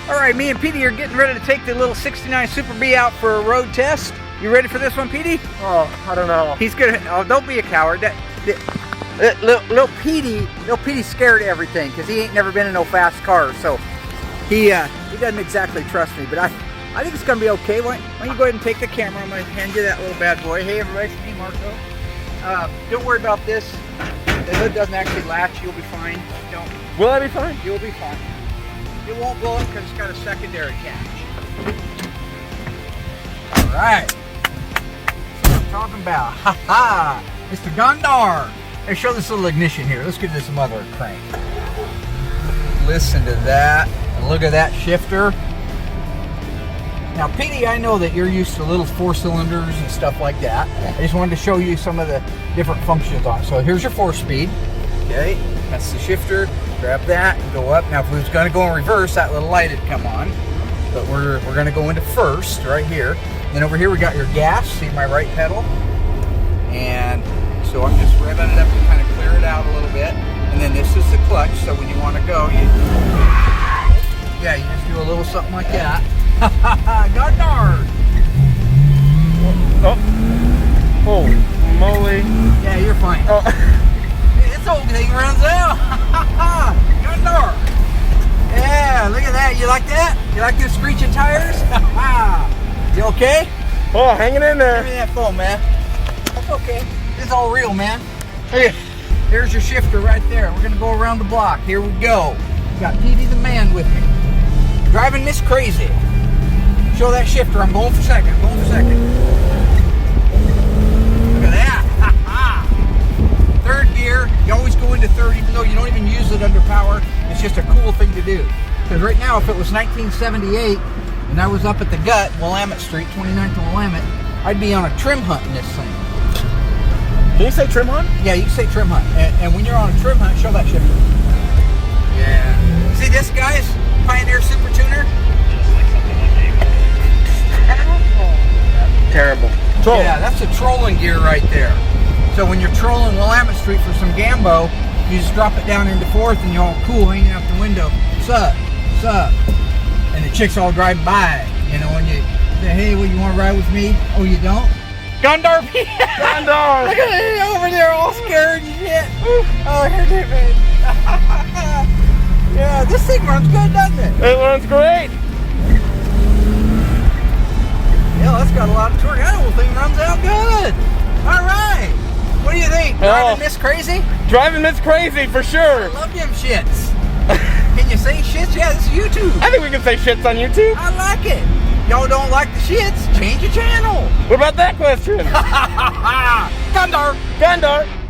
Alright, me and Petey are getting ready to take the little 69 Super B out for a road test. You ready for this one, Petey? Oh, I don't know. He's gonna, oh, don't be a coward. Little Petey's scared of everything because he ain't never been in no fast cars, so he doesn't exactly trust me, but I think it's gonna be okay. Why don't you go ahead and take the camera? I'm gonna hand you that little bad boy. Hey everybody, it's me, Marco. Don't worry about this. The hood doesn't actually latch. You'll be fine. Don't. Will I be fine? You'll be fine. It won't blow up because it's got a secondary catch. All right. That's what I'm talking about. Ha ha! Mr. Gondar. Let's show this little ignition here. Let's give this mother a crank. Listen to that. And look at that shifter. Now, Petey, I know that you're used to little 4 cylinders and stuff like that. I just wanted to show you some of the different functions on it. So here's your 4-speed. Okay, that's the shifter. Grab that and go up. Now, if we was going to go in reverse, that little light would come on. But we're going to go into first right here. Then over here we got your gas. See my right pedal? And so I'm just revving it up to kind of clear it out a little bit. And then this is the clutch. So when you want to go, you just do a little something like that. Gondar! Oh. Holy moly. Yeah, you're fine. Oh. This old thing runs out. Gondar! Yeah, look at that. You like that? You like those screeching tires? You okay? Oh, hanging in there. Give me that phone, man. That's okay. This is all real, man. Hey. Here's your shifter right there. We're going to go around the block. Here we go. Got Petey the man with me. Driving Miss Crazy. Show that shifter. I'm going for second. I'm going for second. Look at that. Third gear. You always go into third even though you don't even use it under power. It's just a cool thing to do. Because right now, if it was 1978 and I was up at the gut, Willamette Street, 29th and Willamette, I'd be on a trim hunt in this thing. Can you say trim hunt? Yeah, you can say trim hunt. And when you're on a trim hunt, show that shifter. Yeah. See this, guys? Pioneer Super Tuner? Terrible. Trolling. Yeah, that's a trolling gear right there. So when you're trolling Willamette Street for some gambo, you just drop it down into fourth and you're all cool hanging out the window. Sup? Sup? And the chicks all drive by. You know, when you say, hey, well, you want to ride with me? Oh, you don't? Gondar! Gondar! Look at it over there all scared and shit. Oh, here, David. Yeah, this thing runs good, doesn't it? It runs great. Yeah, that's got a lot of torque. That whole thing runs out good. All right. What do you think? Driving Miss Crazy? Driving Miss Crazy for sure. I love them shits. Can you say shits? Yeah, this is YouTube. I think we can say shits on YouTube. I like it. Y'all don't like the shits? Change your channel. What about that question? Gondar. Gondar.